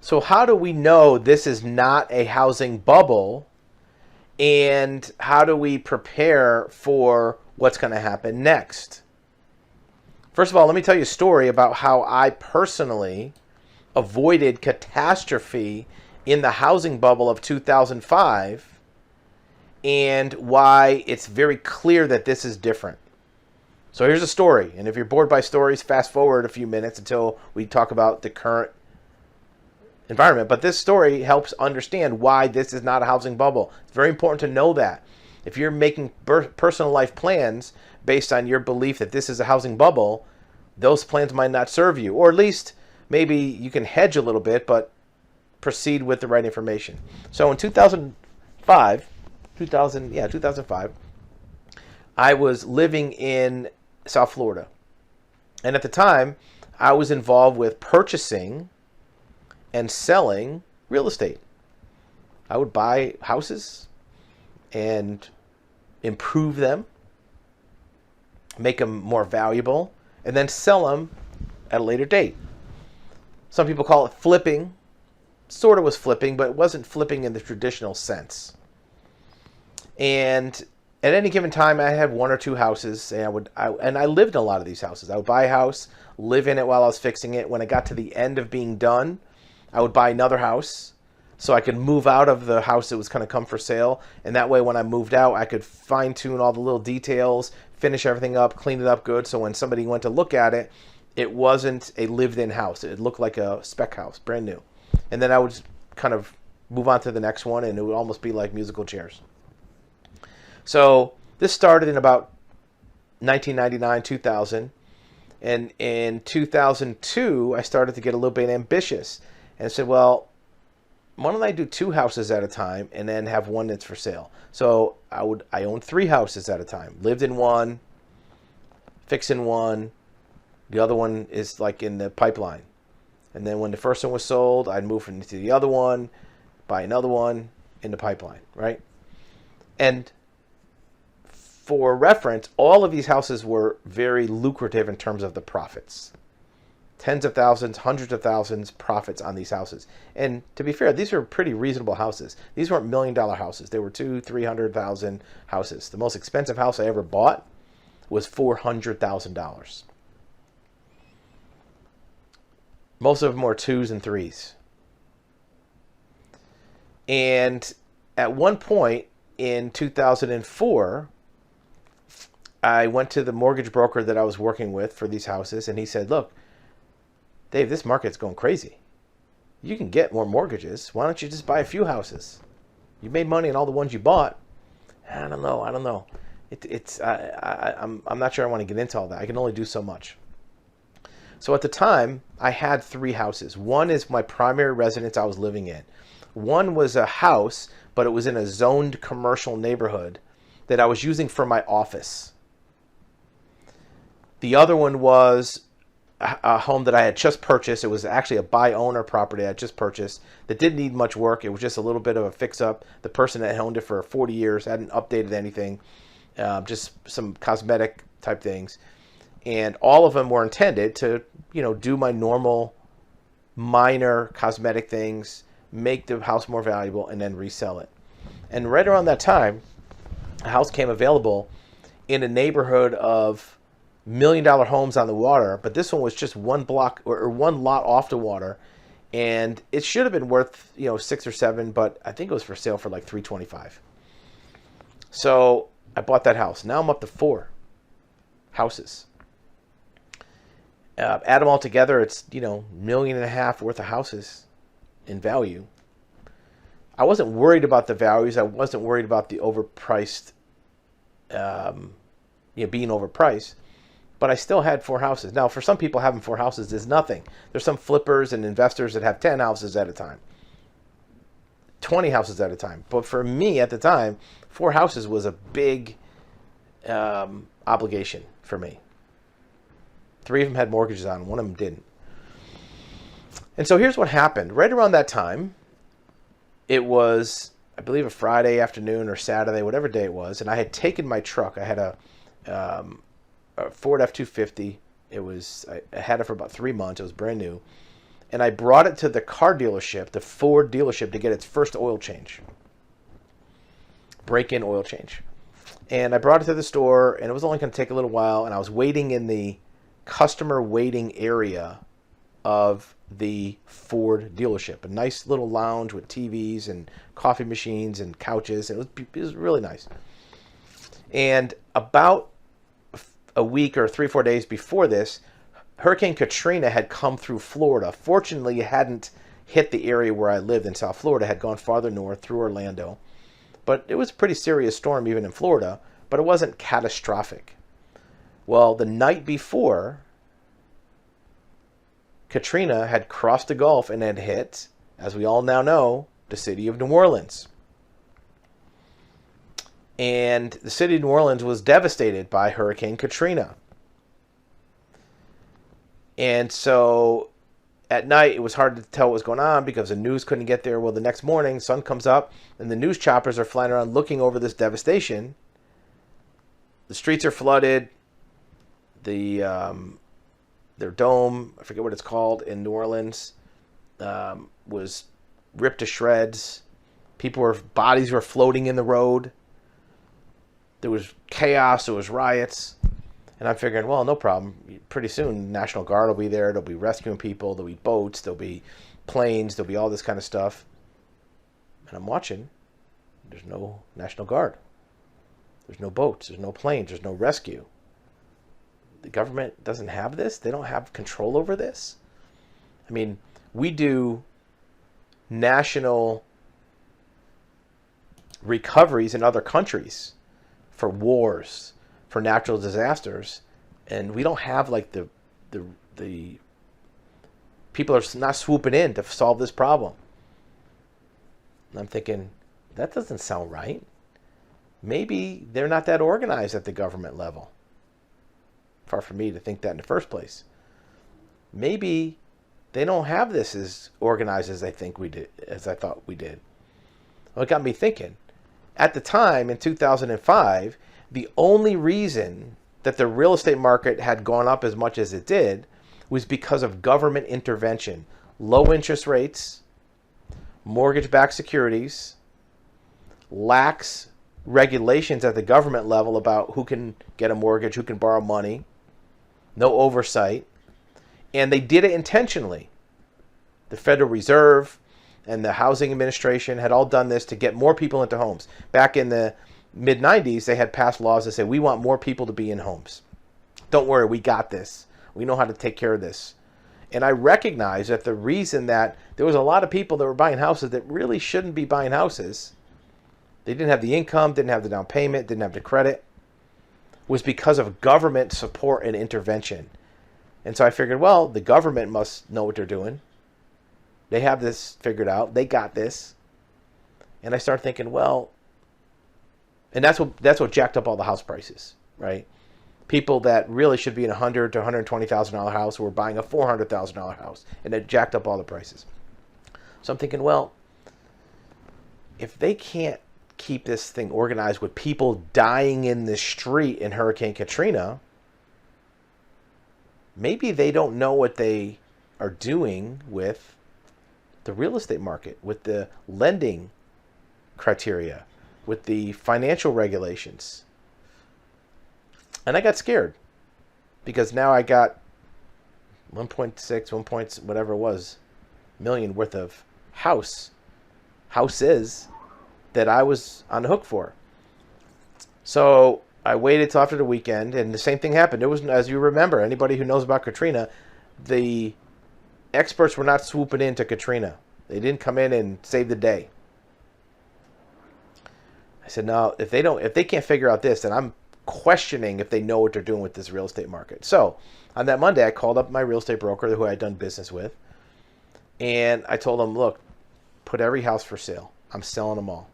So how do we know this is not a housing bubble, and how do we prepare for what's going to happen next? First of all, let me tell you a story about how I personally avoided catastrophe in the housing bubble of 2005 and why it's very clear that this is different. So here's a story, and if you're bored by stories, fast forward a few minutes until we talk about the current environment. But this story helps understand why this is not a housing bubble. It's very important to know that. If you're making personal life plans based on your belief that this is a housing bubble, those plans might not serve you. Or at least maybe you can hedge a little bit, but proceed with the right information. So in 2005, I was living in South Florida. And at the time, I was involved with purchasing and selling real estate. I would buy houses and improve them, make them more valuable, and then sell them at a later date. Some people call it flipping. Sort of was flipping, but it wasn't flipping in the traditional sense. And at any given time, I had one or two houses, and I lived in a lot of these houses. I would buy a house, live in it while I was fixing it. When I got to the end of being done, I would buy another house so I could move out of the house that was going to come for sale. And that way, when I moved out, I could fine tune all the little details, finish everything up, clean it up good. So when somebody went to look at it, it wasn't a lived-in house. It looked like a spec house, brand new. And then I would kind of move on to the next one, and it would almost be like musical chairs. So this started in about 1999, 2000. And in 2002, I started to get a little bit ambitious and said, well, why don't I do two houses at a time and then have one that's for sale? So I owned three houses at a time. Lived in one, fixing one. The other one is like in the pipeline. And then when the first one was sold, I'd move into the other one, buy another one in the pipeline, right? And for reference, all of these houses were very lucrative in terms of the profits. Tens of thousands, hundreds of thousands profits on these houses. And to be fair, these were pretty reasonable houses. These weren't $1 million houses. They were $200,000-300,000 houses. The most expensive house I ever bought was $400,000. Most of them were twos and threes. And at one point in 2004, I went to the mortgage broker that I was working with for these houses, and he said, look, Dave, this market's going crazy. You can get more mortgages. Why don't you just buy a few houses? You made money on all the ones you bought. I don't know. I'm not sure I want to get into all that. I can only do so much. So at the time, I had three houses. One is my primary residence I was living in. One was a house, but it was in a zoned commercial neighborhood that I was using for my office. The other one was a home that I had just purchased. It was actually a buy-owner property I had just purchased that didn't need much work. It was just a little bit of a fix-up. The person that owned it for 40 years hadn't updated anything, just some cosmetic type things. And all of them were intended to, do my normal minor cosmetic things, make the house more valuable, and then resell it. And right around that time, a house came available in a neighborhood of $1 million homes on the water, but this one was just one block or one lot off the water, and it should have been worth 6 or 7, but I think it was for sale for like $325. So I bought that house. Now I'm up to 4 houses. Add them all together, it's $1.5 million worth of houses in value. I wasn't worried about the values. I wasn't worried about the overpriced, being overpriced. But I still had 4 houses. Now, for some people, having 4 houses is nothing. There's some flippers and investors that have 10 houses at a time, 20 houses at a time. But for me at the time, 4 houses was a big obligation for me. 3 of them had mortgages on them. 1 of them didn't. And so here's what happened. Right around that time, it was, I believe, a Friday afternoon or Saturday, whatever day it was, and I had taken my truck. I had a Ford F-250. I had it for about 3 months. It was brand new. and I brought it to the car dealership, the Ford dealership, to get its first oil change. Break-in oil change. And I brought it to the store, and it was only going to take a little while, and I was waiting in the customer waiting area of the Ford dealership. A nice little lounge with TVs and coffee machines and couches, and it was really nice. And about a week or 3-4 days before this, Hurricane Katrina had come through Florida. Fortunately, it hadn't hit the area where I lived in South Florida. It had gone farther north through Orlando. But it was a pretty serious storm even in Florida, but it wasn't catastrophic. Well, the night before, Katrina had crossed the Gulf and had hit, as we all now know, the city of New Orleans. And the city of New Orleans was devastated by Hurricane Katrina. And so at night, it was hard to tell what was going on because the news couldn't get there. Well, the next morning, sun comes up, and the news choppers are flying around looking over this devastation. The streets are flooded. Their dome, I forget what it's called, in New Orleans, was ripped to shreds. Bodies were floating in the road. There was chaos. There was riots. And I'm figuring, well, no problem. Pretty soon, National Guard will be there. They'll be rescuing people. There'll be boats. There'll be planes. There'll be all this kind of stuff. And I'm watching. There's no National Guard. There's no boats. There's no planes. There's no rescue. The government doesn't have this. They don't have control over this. I mean, we do national recoveries in other countries for wars, for natural disasters, and we don't have like the people are not swooping in to solve this problem. And I'm thinking, that doesn't sound right. Maybe they're not that organized at the government level. Far from me to think that in the first place. Maybe they don't have this as organized as I thought we did. Well, it got me thinking. At the time, in 2005, the only reason that the real estate market had gone up as much as it did was because of government intervention. Low interest rates, mortgage-backed securities, lax regulations at the government level about who can get a mortgage, who can borrow money, no oversight, and they did it intentionally. The Federal Reserve and the Housing Administration had all done this to get more people into homes. Back in the mid-90s, they had passed laws that say, we want more people to be in homes. Don't worry, we got this. We know how to take care of this. And I recognize that the reason that there was a lot of people that were buying houses that really shouldn't be buying houses, they didn't have the income, didn't have the down payment, didn't have the credit, was because of government support and intervention. And so I figured, well, the government must know what they're doing. They have this figured out. They got this. And I started thinking, well, and that's what jacked up all the house prices, right? People that really should be in $100,000 to $120,000 house were buying a $400,000 house, and it jacked up all the prices. So I'm thinking, well, if they can't keep this thing organized with people dying in the street in Hurricane Katrina, maybe they don't know what they are doing with the real estate market, with the lending criteria, with the financial regulations. And I got scared because now I got 1.6, 1 point whatever it was, million worth of houses that I was on the hook for. So I waited till after the weekend, and the same thing happened. It was, as you remember, anybody who knows about Katrina, the experts were not swooping into Katrina. They didn't come in and save the day. I said, no, if they can't figure out this, then I'm questioning if they know what they're doing with this real estate market. So on that Monday, I called up my real estate broker who I had done business with, and I told him, look, put every house for sale. I'm selling them all.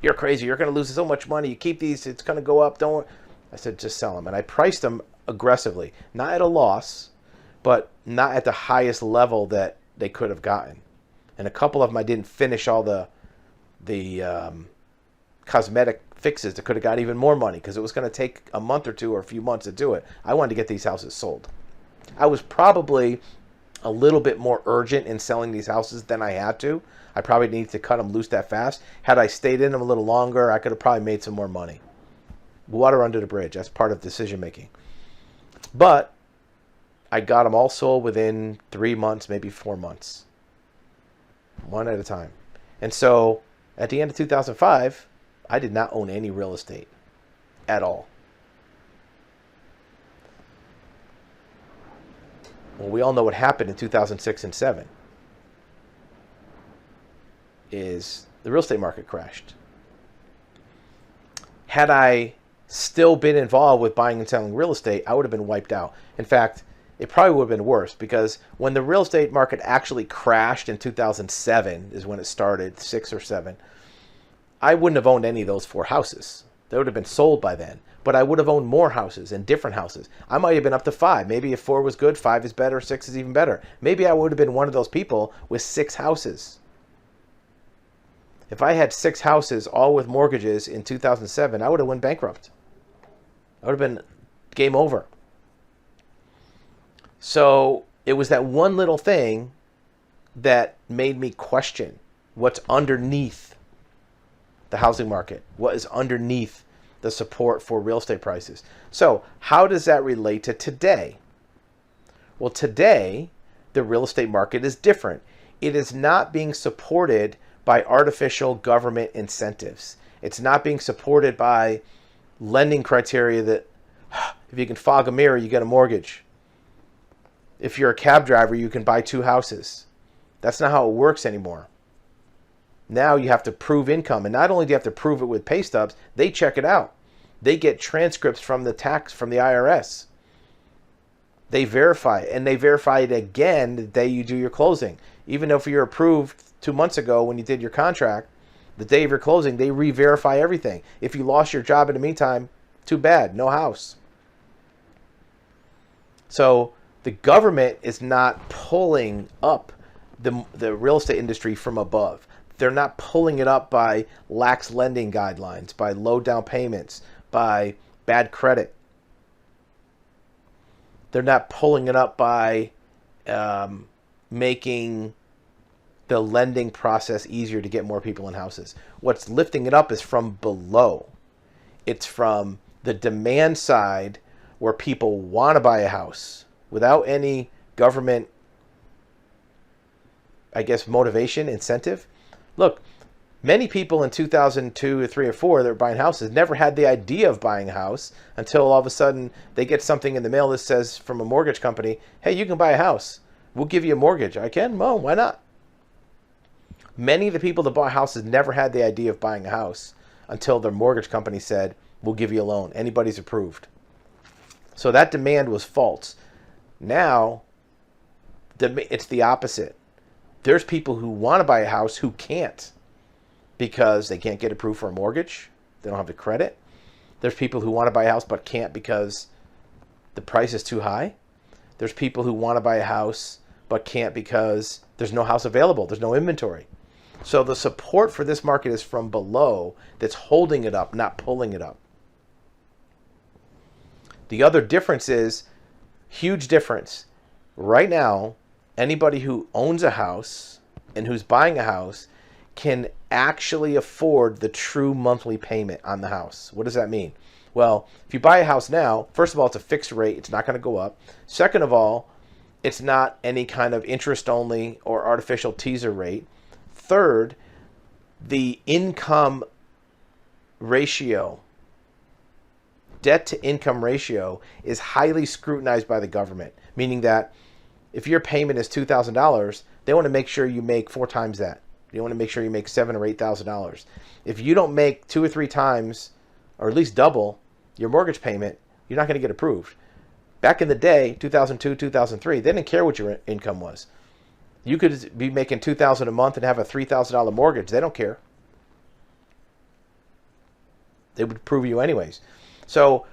You're crazy. You're going to lose so much money. You keep these, it's going to go up. Don't. I said, just sell them. And I priced them aggressively, not at a loss, but not at the highest level that they could have gotten. And a couple of them, I didn't finish all the cosmetic fixes that could have got even more money because it was going to take a month or two or a few months to do it. I wanted to get these houses sold. I was probably a little bit more urgent in selling these houses than I had to. I probably need to cut them loose that fast. Had I stayed in them a little longer, I could have probably made some more money. Water under the bridge. That's part of decision making. But I got them all sold within 3 months, maybe 4 months. One at a time. And so at the end of 2005, I did not own any real estate at all. Well, we all know what happened in 2006 and 7 is the real estate market crashed. Had I still been involved with buying and selling real estate, I would have been wiped out. In fact, it probably would have been worse, because when the real estate market actually crashed in 2007 is when it started, 6 or 7, I wouldn't have owned any of those 4 houses. They would have been sold by then. But I would have owned more houses and different houses. I might have been up to 5. Maybe if 4 was good, 5 is better, 6 is even better. Maybe I would have been one of those people with 6 houses. If I had 6 houses, all with mortgages in 2007, I would have went bankrupt. I would have been game over. So it was that one little thing that made me question what's underneath the housing market, what is underneath the support for real estate prices. So how does that relate to today? Well, today, the real estate market is different. It is not being supported by artificial government incentives. It's not being supported by lending criteria that if you can fog a mirror, you get a mortgage. If you're a cab driver, you can buy 2 houses. That's not how it works anymore. Now you have to prove income. And not only do you have to prove it with pay stubs, they check it out. They get transcripts from the IRS. They verify it, and they verify it again the day you do your closing. Even if you're approved 2 months ago when you did your contract, the day of your closing, they re-verify everything. If you lost your job in the meantime, too bad, no house. So the government is not pulling up the real estate industry from above. They're not pulling it up by lax lending guidelines, by low down payments, by bad credit. They're not pulling it up by making the lending process easier to get more people in houses. What's lifting it up is from below. It's from the demand side, where people want to buy a house without any government, I guess, motivation, incentive. Look, many people in 2002 or 3 or 4 that were buying houses never had the idea of buying a house until all of a sudden they get something in the mail that says from a mortgage company, hey, you can buy a house. We'll give you a mortgage. I can? Well, why not? Many of the people that bought houses never had the idea of buying a house until their mortgage company said, we'll give you a loan. Anybody's approved. So that demand was false. Now, it's the opposite. There's people who want to buy a house who can't because they can't get approved for a mortgage. They don't have the credit. There's people who want to buy a house but can't because the price is too high. There's people who want to buy a house but can't because there's no house available. There's no inventory. So the support for this market is from below that's holding it up, not pulling it up. The other difference is, huge difference. Right now, anybody who owns a house and who's buying a house can actually afford the true monthly payment on the house. What does that mean? Well, if you buy a house now, first of all, it's a fixed rate. It's not going to go up. Second of all, it's not any kind of interest only or artificial teaser rate. Third, the income ratio, debt to income ratio, is highly scrutinized by the government, meaning that if your payment is $2,000, they want to make sure you make 4 times that. They want to make sure you make $7,000 or $8,000. If you don't make 2 or 3 times, or at least double your mortgage payment, you're not going to get approved. Back in the day, 2002, 2003, they didn't care what your income was. You could be making $2,000 a month and have a $3,000 mortgage. They don't care. They would approve you anyways. So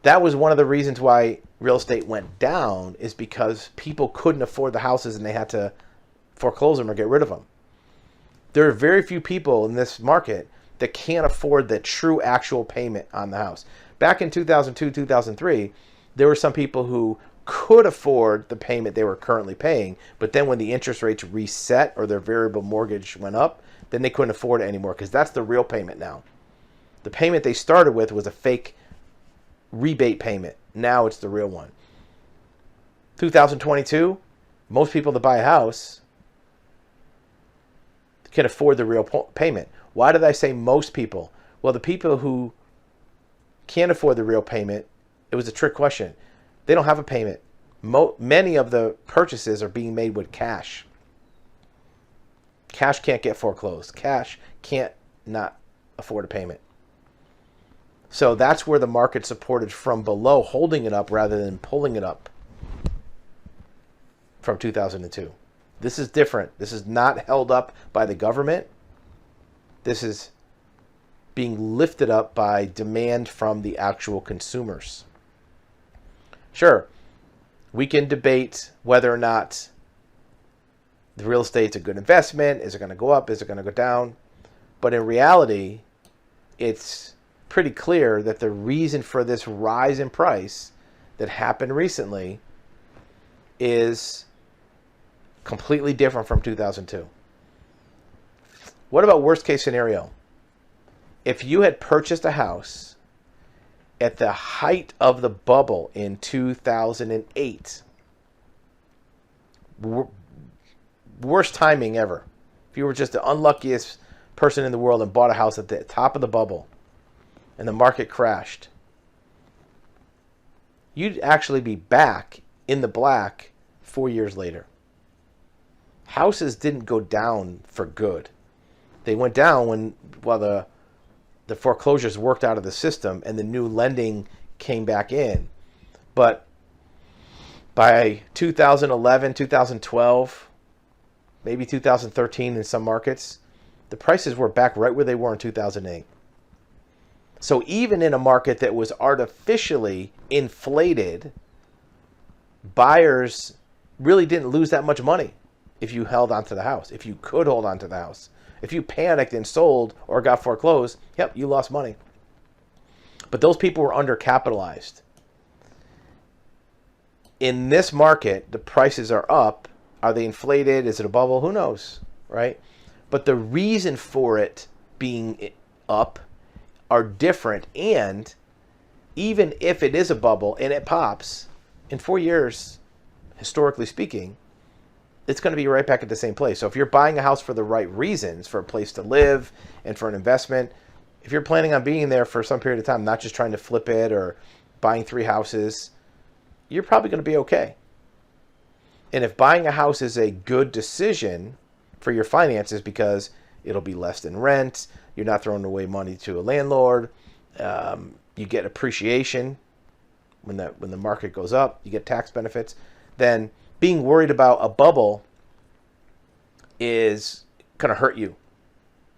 that was one of the reasons why real estate went down, is because people couldn't afford the houses and they had to foreclose them or get rid of them. There are very few people in this market that can't afford the true actual payment on the house. Back in 2002, 2003, there were some people who could afford the payment they were currently paying, but then when the interest rates reset or their variable mortgage went up, then they couldn't afford it anymore, because that's the real payment now. The payment they started with was a fake rebate payment. Now it's the real one. 2022, most people that buy a house can afford the real payment. Why did I say most people? Well, the people who can't afford the real payment, it was a trick question. They don't have a payment. Many of the purchases are being made with cash. Cash can't get foreclosed. Cash can't not afford a payment. So that's where the market supported from below, holding it up rather than pulling it up from 2002. This is different. This is not held up by the government. This is being lifted up by demand from the actual consumers. Sure, we can debate whether or not the real estate's a good investment. Is it going to go up? Is it going to go down? But in reality, it's pretty clear that the reason for this rise in price that happened recently is completely different from 2002. What about worst case scenario? If you had purchased a house at the height of the bubble in 2008, worst timing ever. If you were just the unluckiest person in the world and bought a house at the top of the bubble and the market crashed, you'd actually be back in the black 4 years later. Houses didn't go down for good. They went down while the foreclosures worked out of the system and the new lending came back in. But by 2011, 2012, maybe 2013 in some markets, the prices were back right where they were in 2008. So even in a market that was artificially inflated, buyers really didn't lose that much money if you held onto the house, if you could hold onto the house. If you panicked and sold or got foreclosed, yep, you lost money. But those people were undercapitalized. In this market, the prices are up. Are they inflated? Is it a bubble? Who knows, right? But the reason for it being up are different. And even if it is a bubble and it pops, in 4 years, historically speaking, it's going to be right back at the same place. So if you're buying a house for the right reasons, for a place to live and for an investment, if you're planning on being there for some period of time, not just trying to flip it or buying 3 houses, you're probably going to be okay. And if buying a house is a good decision for your finances because it'll be less than rent, you're not throwing away money to a landlord, you get appreciation when the market goes up, you get tax benefits, then being worried about a bubble is going to hurt you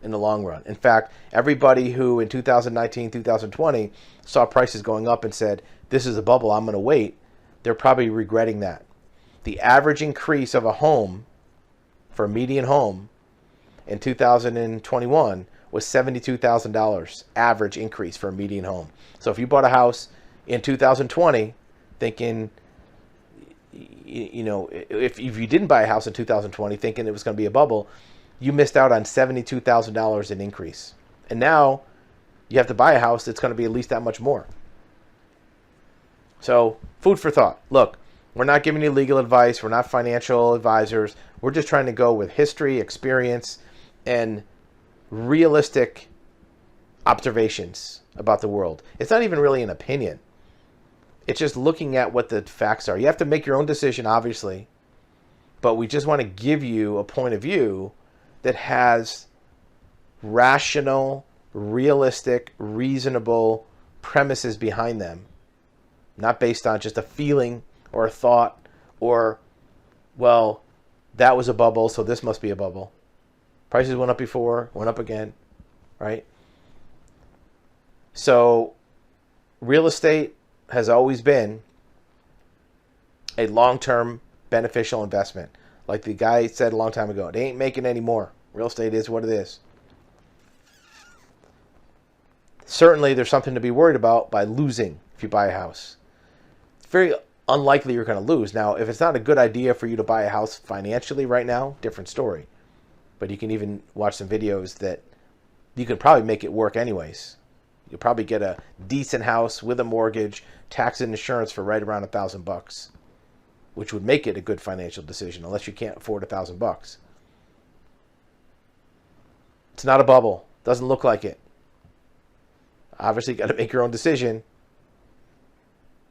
in the long run. In fact, everybody who in 2019, 2020 saw prices going up and said, this is a bubble, I'm going to wait, they're probably regretting that. The average increase of a home, for a median home, in 2021 was $72,000 average increase for a median home. So if you bought a house in 2020 thinking, if you didn't buy a house in 2020 thinking it was going to be a bubble, you missed out on $72,000 in increase. And now you have to buy a house that's going to be at least that much more. So food for thought. Look, we're not giving you legal advice. We're not financial advisors. We're just trying to go with history, experience, and realistic observations about the world. It's not even really an opinion. It's just looking at what the facts are. You have to make your own decision, obviously, but we just want to give you a point of view that has rational, realistic, reasonable premises behind them, not based on just a feeling or a thought or, well, that was a bubble, so this must be a bubble. Prices went up before, went up again, right? So real estate has always been a long-term beneficial investment. Like the guy said a long time ago, they ain't making any more. Real estate is what it is. Certainly there's something to be worried about by losing if you buy a house. It's very unlikely you're going to lose. Now, if it's not a good idea for you to buy a house financially right now, different story. But you can even watch some videos that you could probably make it work anyways. You'll probably get a decent house with a mortgage, tax and insurance for right around $1,000, which would make it a good financial decision, unless you can't afford $1,000. It's not a bubble. Doesn't look like it. Obviously, you got to make your own decision,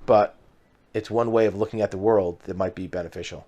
but it's one way of looking at the world that might be beneficial.